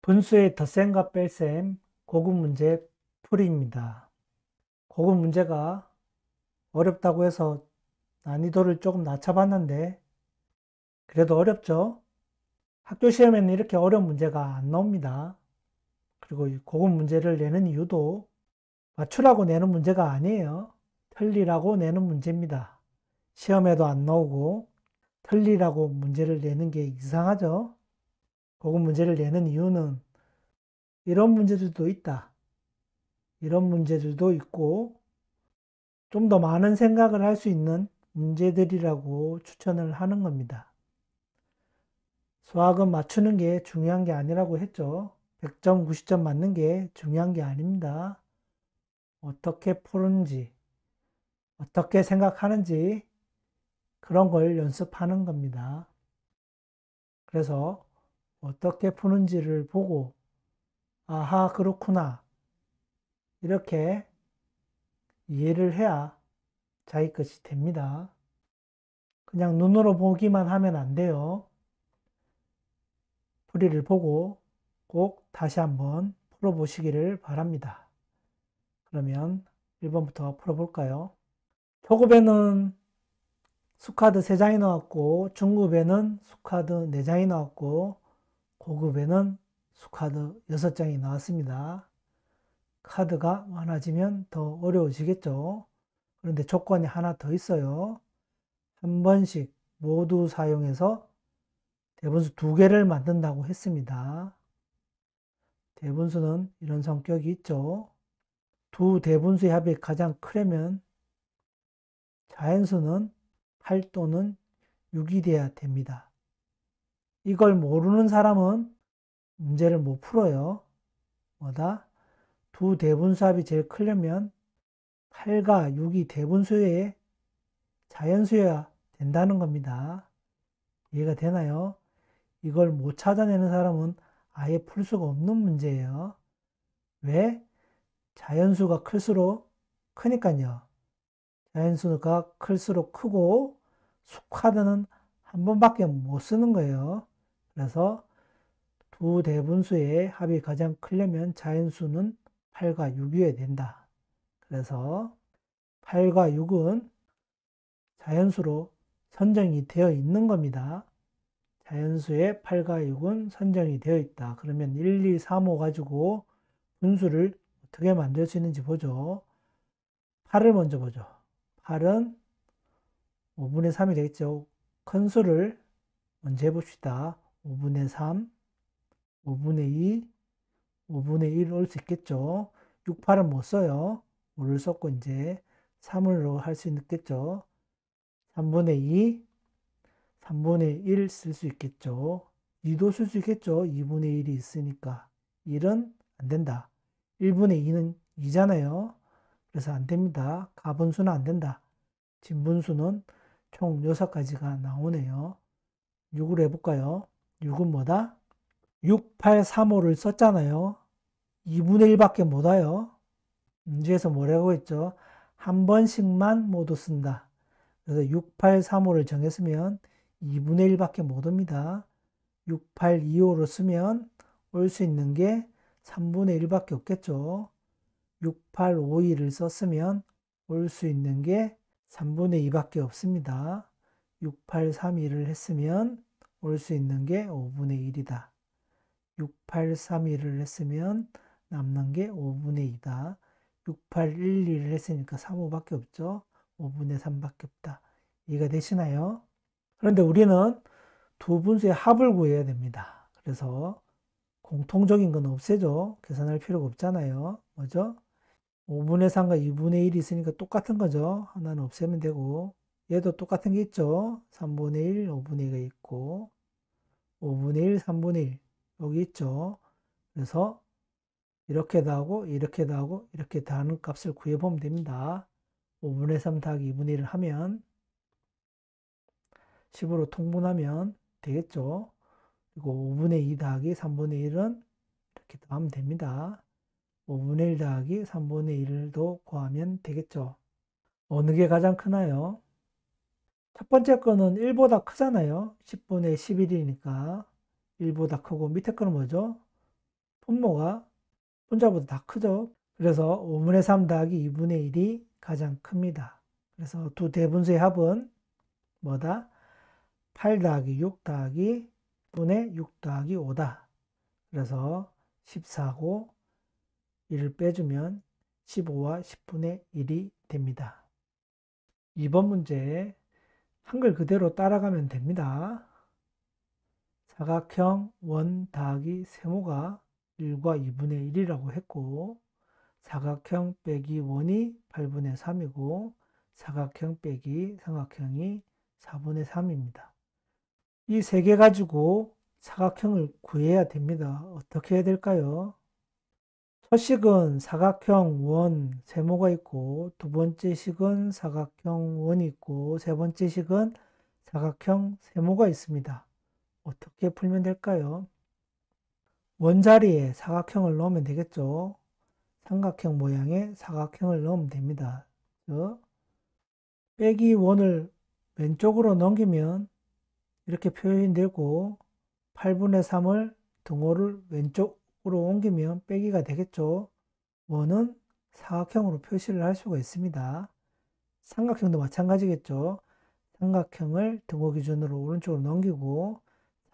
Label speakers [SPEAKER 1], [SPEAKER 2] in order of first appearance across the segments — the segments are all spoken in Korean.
[SPEAKER 1] 분수의 덧셈과 뺄셈 고급 문제 풀이입니다. 고급 문제가 어렵다고 해서 난이도를 조금 낮춰봤는데 그래도 어렵죠? 학교 시험에는 이렇게 어려운 문제가 안 나옵니다. 그리고 이 고급 문제를 내는 이유도 맞추라고 내는 문제가 아니에요. 틀리라고 내는 문제입니다. 시험에도 안 나오고 틀리라고 문제를 내는 게 이상하죠? 고급 문제를 내는 이유는 이런 문제들도 있다. 이런 문제들도 있고 좀 더 많은 생각을 할 수 있는 문제들이라고 추천을 하는 겁니다. 수학은 맞추는 게 중요한 게 아니라고 했죠. 100점, 90점 맞는 게 중요한 게 아닙니다. 어떻게 푸는지, 어떻게 생각하는지 그런 걸 연습하는 겁니다. 그래서 어떻게 푸는지를 보고 아하, 그렇구나. 이렇게 이해를 해야 자기 것이 됩니다. 그냥 눈으로 보기만 하면 안 돼요. 풀이를 보고 꼭 다시 한번 풀어보시기를 바랍니다. 그러면 1번부터 풀어볼까요? 초급에는 수카드 3장이 나왔고, 중급에는 수카드 4장이 나왔고, 고급에는 수카드 6장이 나왔습니다. 카드가 많아지면 더 어려워지겠죠. 그런데 조건이 하나 더 있어요. 한 번씩 모두 사용해서 대분수 2개를 만든다고 했습니다. 대분수는 이런 성격이 있죠. 두 대분수의 합이 가장 크려면 자연수는 8 또는 6이 돼야 됩니다. 이걸 모르는 사람은 문제를 못 풀어요. 뭐다? 두 대분수 합이 제일 크려면 8과 6이 대분수의 자연수여야 된다는 겁니다. 이해가 되나요? 이걸 못 찾아내는 사람은 아예 풀 수가 없는 문제예요. 왜? 자연수가 클수록 크니까요. 자연수가 클수록 크고 수카드는 한 번밖에 못 쓰는 거예요. 그래서 두 대분수의 합이 가장 크려면 자연수는 8과 6이어야 된다. 그래서 8과 6은 자연수로 선정이 되어 있는 겁니다. 자연수의 8과 6은 선정이 되어 있다. 그러면 1, 2, 3, 5 가지고 분수를 어떻게 만들 수 있는지 보죠. 8을 먼저 보죠. 8은 5분의 3이 되겠죠. 큰 수를 먼저 해봅시다. 5분의 3, 5분의 2, 5분의 1 올 수 있겠죠. 6, 8은 못 써요. 5를 썼고 이제 3으로 할 수 있겠죠. 3분의 2, 3분의 1 쓸 수 있겠죠. 2도 쓸 수 있겠죠. 2분의 1이 있으니까. 1은 안 된다. 1분의 2는 2잖아요. 그래서 안 됩니다. 가분수는 안 된다. 진분수는 총 6가지가 나오네요. 6으로 해볼까요? 6은 뭐다? 6, 8, 3, 5를 썼잖아요. 2분의 1밖에 못 와요. 문제에서 뭐라고 했죠? 한 번씩만 모두 쓴다. 그래서 6, 8, 3, 5를 정했으면 2분의 1밖에 못 옵니다. 6, 8, 2, 5로 쓰면 올 수 있는 게 3분의 1밖에 없겠죠. 6, 8, 5, 2를 썼으면 올 수 있는 게 3분의 2밖에 없습니다. 6, 8, 3, 2를 했으면 올 수 있는 게 5분의 1이다. 6, 8, 3, 2를 했으면 남는 게 5분의 2다. 6, 8, 1, 2를 했으니까 3, 5밖에 없죠. 5분의 3밖에 없다. 이해가 되시나요? 그런데 우리는 두 분수의 합을 구해야 됩니다. 그래서 공통적인 건 없애죠. 계산할 필요가 없잖아요. 뭐죠? 5분의 3과 2분의 1이 있으니까 똑같은 거죠. 하나는 없애면 되고 얘도 똑같은 게 있죠. 3분의 1, 5분의 2가 있고 5분의 1, 3분의 1 여기 있죠. 그래서 이렇게 더하고 이렇게 더하고 이렇게 더하는 값을 구해보면 됩니다. 5분의 3 더하기 2분의 1을 하면 10으로 통분하면 되겠죠. 그리고 5분의 2 더하기 3분의 1은 이렇게 더하면 됩니다. 5분의 1 더하기 3분의 1도 구하면 되겠죠. 어느 게 가장 크나요? 첫 번째 거는 1보다 크잖아요. 10분의 11이니까 1보다 크고 밑에 거는 뭐죠? 분모가 분자보다 다 크죠. 그래서 5분의 3 더하기 2분의 1이 가장 큽니다. 그래서 두 대분수의 합은 뭐다? 8 더하기 6 더하기 분의 6 더하기 5다. 그래서 14고 1을 빼주면 15와 10분의 1이 됩니다. 2번 문제 한글 그대로 따라가면 됩니다. 사각형 원 더하기 세모가 1과 2분의 1이라고 했고 사각형 빼기 원이 8분의 3이고 사각형 빼기 삼각형이 4분의 3입니다. 이 세 개 가지고 사각형을 구해야 됩니다. 어떻게 해야 될까요? 첫 식은 사각형 원 세모가 있고 두 번째 식은 사각형 원이 있고 세 번째 식은 사각형 세모가 있습니다. 어떻게 풀면 될까요? 원자리에 사각형을 넣으면 되겠죠. 삼각형 모양의 사각형을 넣으면 됩니다. 빼기 원을 왼쪽으로 넘기면 이렇게 표현이 되고 8분의 3을 등호를 왼쪽으로 옮기면 빼기가 되겠죠. 원은 사각형으로 표시를 할 수가 있습니다. 삼각형도 마찬가지겠죠. 삼각형을 등호 기준으로 오른쪽으로 넘기고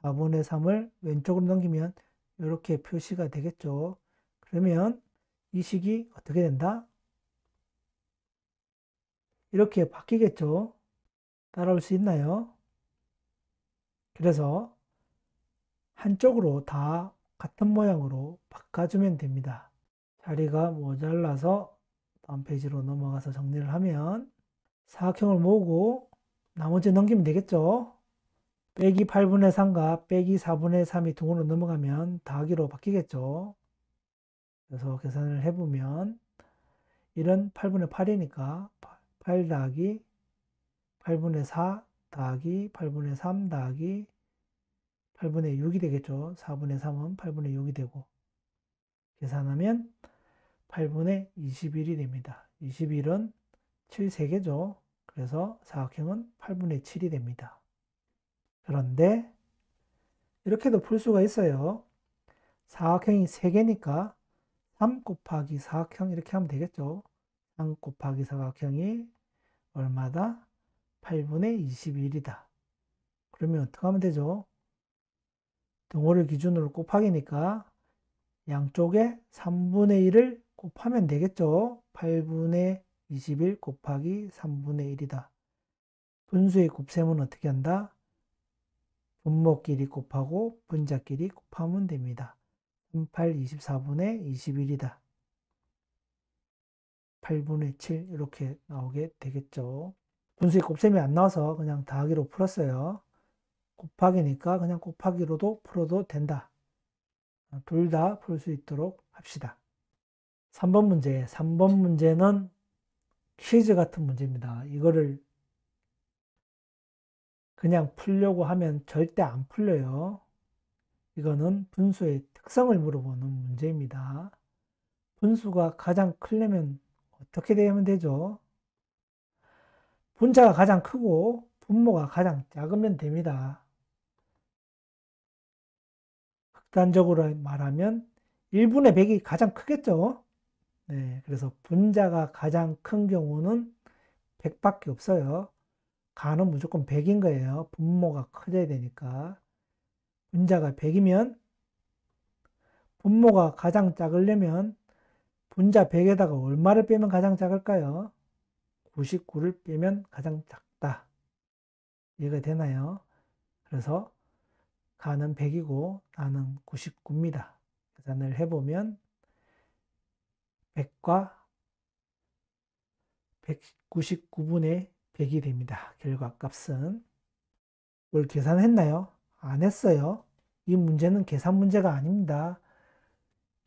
[SPEAKER 1] 4분의 3을 왼쪽으로 넘기면 이렇게 표시가 되겠죠. 그러면 이 식이 어떻게 된다? 이렇게 바뀌겠죠. 따라올 수 있나요? 그래서 한쪽으로 다 같은 모양으로 바꿔주면 됩니다. 자리가 모자라서 다음 페이지로 넘어가서 정리를 하면 사각형을 모으고 나머지 넘기면 되겠죠. 빼기 8분의 3과 빼기 4분의 3이 등으로 넘어가면 더하기로 바뀌겠죠. 그래서 계산을 해보면 1은 8분의 8이니까 8 더하기 8분의 4 더하기 8분의 3 더하기 8분의 6이 되겠죠. 4분의 3은 8분의 6이 되고 계산하면 8분의 21이 됩니다. 21은 7 3개죠. 그래서 사각형은 8분의 7이 됩니다. 그런데 이렇게도 풀 수가 있어요. 사각형이 3개니까 3 곱하기 사각형 이렇게 하면 되겠죠. 3 곱하기 사각형이 얼마다? 8분의 21이다. 그러면 어떻게 하면 되죠? 등호를 기준으로 곱하기니까 양쪽에 3분의 1을 곱하면 되겠죠. 8분의 21 곱하기 3분의 1이다. 분수의 곱셈은 어떻게 한다? 분모끼리 곱하고 분자끼리 곱하면 됩니다. 38, 24분의 21이다. 8분의 7 이렇게 나오게 되겠죠. 분수의 곱셈이 안 나와서 그냥 더하기로 풀었어요. 곱하기니까 그냥 곱하기로도 풀어도 된다. 둘 다 풀 수 있도록 합시다. 3번 문제. 3번 문제는 퀴즈 같은 문제입니다. 이거를 그냥 풀려고 하면 절대 안 풀려요. 이거는 분수의 특성을 물어보는 문제입니다. 분수가 가장 크려면 어떻게 되면 되죠? 분자가 가장 크고 분모가 가장 작으면 됩니다. 극단적으로 말하면 1분의 100이 가장 크겠죠? 네, 그래서 분자가 가장 큰 경우는 100밖에 없어요. 가는 무조건 100인 거예요. 분모가 커져야 되니까. 분자가 100이면 분모가 가장 작으려면 분자 100에다가 얼마를 빼면 가장 작을까요? 99를 빼면 가장 작다. 이해가 되나요? 그래서 가는 100이고 나는 99입니다. 계산을 해보면 100과 199분의 100이 됩니다. 결과 값은. 뭘 계산했나요? 안 했어요. 이 문제는 계산 문제가 아닙니다.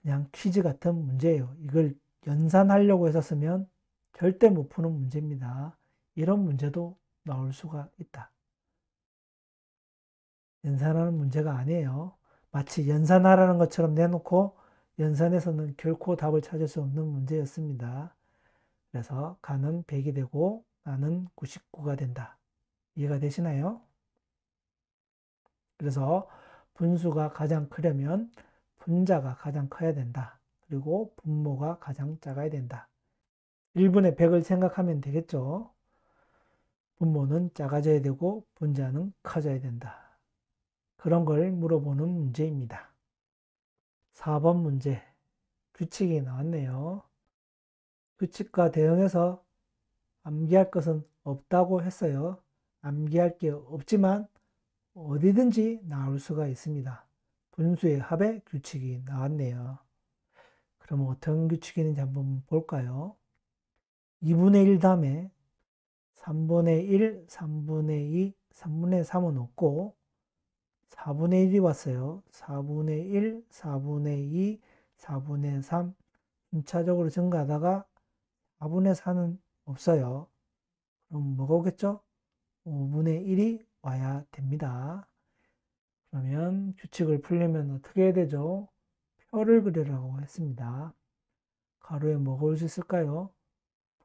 [SPEAKER 1] 그냥 퀴즈 같은 문제예요. 이걸 연산하려고 했었으면 절대 못 푸는 문제입니다. 이런 문제도 나올 수가 있다. 연산하는 문제가 아니에요. 마치 연산하라는 것처럼 내놓고 연산에서는 결코 답을 찾을 수 없는 문제였습니다. 그래서 가는 100이 되고 나는 99가 된다. 이해가 되시나요? 그래서 분수가 가장 크려면 분자가 가장 커야 된다. 그리고 분모가 가장 작아야 된다. 1분의 100을 생각하면 되겠죠. 분모는 작아져야 되고 분자는 커져야 된다. 그런 걸 물어보는 문제입니다. 4번 문제. 규칙이 나왔네요. 규칙과 대응해서 암기할 것은 없다고 했어요. 암기할 게 없지만 어디든지 나올 수가 있습니다. 분수의 합의 규칙이 나왔네요. 그럼 어떤 규칙인지 한번 볼까요? 2분의 1 다음에 3분의 1, 3분의 2, 3분의 3은 없고 4분의 1이 왔어요. 4분의 1, 4분의 2, 4분의 3 순차적으로 증가하다가 4분의 4는 없어요. 그럼 뭐가 오겠죠? 5분의 1이 와야 됩니다. 그러면 규칙을 풀려면 어떻게 해야 되죠? 표를 그리라고 했습니다. 가로에 뭐가 올 수 있을까요?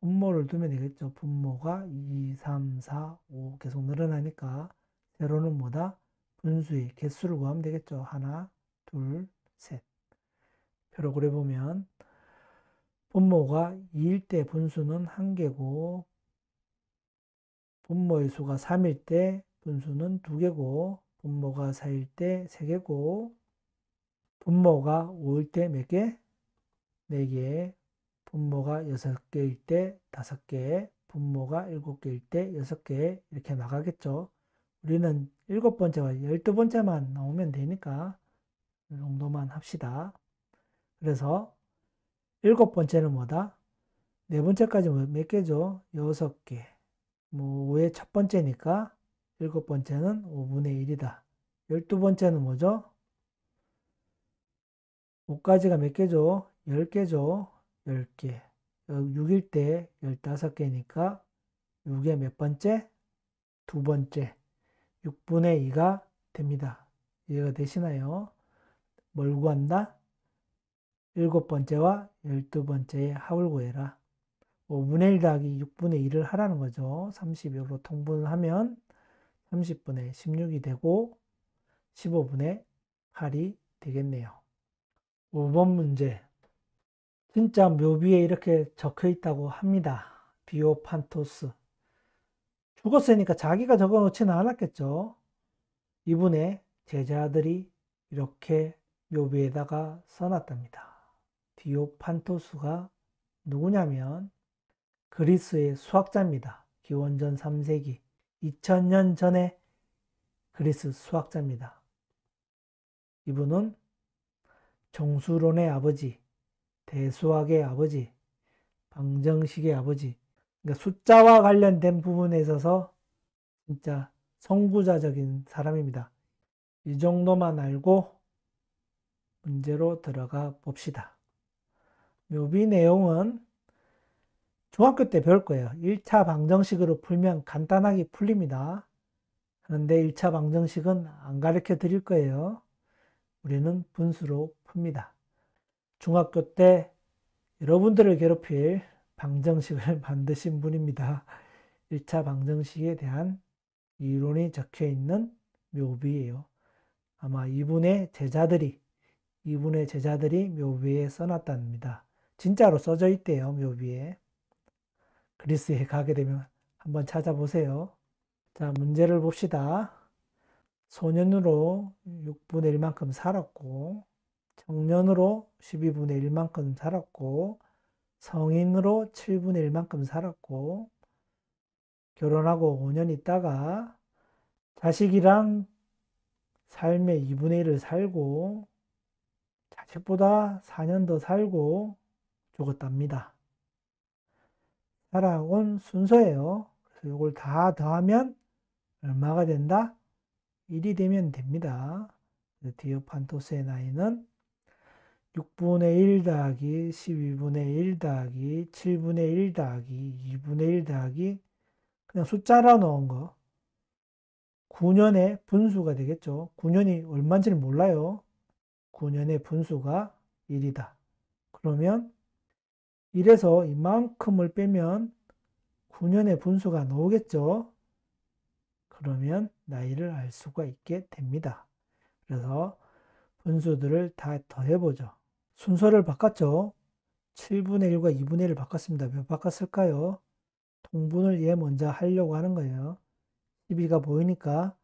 [SPEAKER 1] 분모를 두면 되겠죠. 분모가 2, 3, 4, 5 계속 늘어나니까 세로는 뭐다? 분수의 개수를 구하면 되겠죠. 하나, 둘, 셋. 표로 그려보면 분모가 2일 때 분수는 1개고 분모의 수가 3일 때 분수는 2개고 분모가 4일 때 3개고 분모가 5일 때 몇 개? 4개. 분모가 6개일 때 5개, 분모가 7개일 때 6개 이렇게 나가겠죠. 우리는 7번째와 12번째만 나오면 되니까 이 정도만 합시다. 그래서 7번째는 뭐다? 4번째까지 몇 개죠? 6개. 뭐 5의 첫 번째니까 7번째는 5분의 1이다. 12번째는 뭐죠? 5까지가 몇 개죠? 10개죠? 10개. 6일 때 15개니까 6의 몇 번째? 두 번째. 6분의 2가 됩니다. 이해가 되시나요? 뭘 구한다? 7번째와 12번째의 합을 구해라. 5분의 1 더하기 6분의 2를 하라는 거죠. 32로 통분을 하면 30분의 16이 되고 15분의 8이 되겠네요. 5번 문제. 진짜 묘비에 이렇게 적혀 있다고 합니다. 디오판토스. 죽었으니까 자기가 적어 놓지는 않았겠죠. 이분의 제자들이 이렇게 묘비에다가 써놨답니다. 디오판토스가 누구냐면 그리스의 수학자입니다. 기원전 3세기 2000년 전에 그리스 수학자입니다. 이분은 정수론의 아버지, 대수학의 아버지, 방정식의 아버지, 그러니까 숫자와 관련된 부분에 있어서 진짜 선구자적인 사람입니다. 이 정도만 알고 문제로 들어가 봅시다. 묘비 내용은 중학교 때 배울 거예요. 1차 방정식으로 풀면 간단하게 풀립니다. 그런데 1차 방정식은 안 가르쳐 드릴 거예요. 우리는 분수로 풉니다. 중학교 때 여러분들을 괴롭힐 방정식을 만드신 분입니다. 1차 방정식에 대한 이론이 적혀 있는 묘비예요. 아마 이분의 제자들이 묘비에 써놨답니다. 진짜로 써져 있대요, 묘비에. 그리스에 가게 되면 한번 찾아보세요. 자, 문제를 봅시다. 소년으로 6분의 1만큼 살았고, 청년으로 12분의 1만큼 살았고, 성인으로 7분의 1만큼 살았고, 결혼하고 5년 있다가 자식이랑 삶의 2분의 1을 살고, 자식보다 4년 더 살고 죽었답니다. 살아온 순서예요. 그래서 이걸 다 더하면 얼마가 된다? 1이 되면 됩니다. 디오판토스의 나이는 6분의 1 더하기 12분의 1 더하기 7분의 1 더하기 2분의 1 더하기 그냥 숫자로 넣은 거 9년의 분수가 되겠죠. 9년이 얼마인지는 몰라요. 9년의 분수가 1이다. 그러면 1에서 이만큼을 빼면 9년의 분수가 나오겠죠. 그러면 나이를 알 수가 있게 됩니다. 그래서 분수들을 다 더해보죠. 순서를 바꿨죠. 7분의 1과 2분의 1을 바꿨습니다. 왜 바꿨을까요? 통분을 얘 먼저 하려고 하는 거예요. 12가 보이니까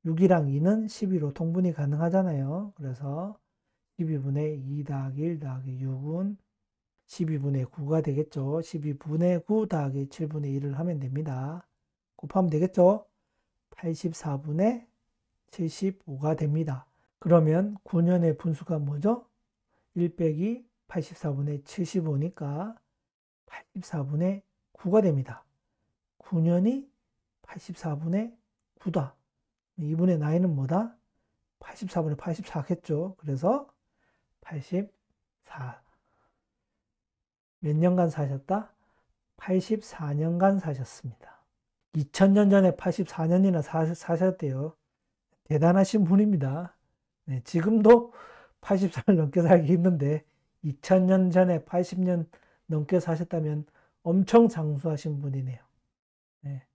[SPEAKER 1] 6이랑 2는 12로 통분이 가능하잖아요. 그래서 12분의 2 더하기 1 더하기 6은 12분의 9가 되겠죠. 12분의 9 더하기 7분의 1을 하면 됩니다. 곱하면 되겠죠. 84분의 75가 됩니다. 그러면 9년의 분수가 뭐죠? 1 빼기 84분의 75니까 84분의 9가 됩니다. 9년이 84분의 9다. 이분의 나이는 뭐다? 84분의 84겠죠. 그래서 84. 몇 년간 사셨다? 84년간 사셨습니다. 2000년 전에 84년이나 사셨대요. 대단하신 분입니다. 네, 지금도 80살 넘게 살기 힘든데 2000년 전에 80년 넘게 사셨다면 엄청 장수하신 분이네요. 네,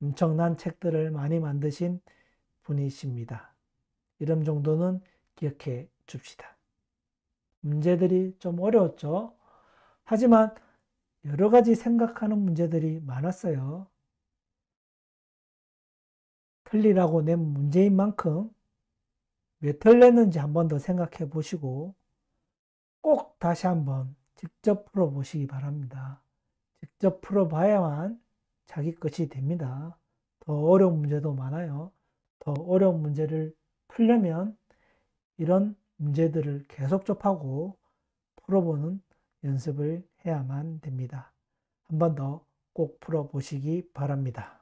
[SPEAKER 1] 엄청난 책들을 많이 만드신 분이십니다. 이런 정도는 기억해 줍시다. 문제들이 좀 어려웠죠? 하지만 여러 가지 생각하는 문제들이 많았어요. 틀리라고 낸 문제인 만큼 왜 틀렸는지 한 번 더 생각해 보시고 꼭 다시 한번 직접 풀어 보시기 바랍니다. 직접 풀어 봐야만 자기 것이 됩니다. 더 어려운 문제도 많아요. 더 어려운 문제를 풀려면 이런 문제들을 계속 접하고 풀어보는 연습을 해야만 됩니다. 한 번 더 꼭 풀어 보시기 바랍니다.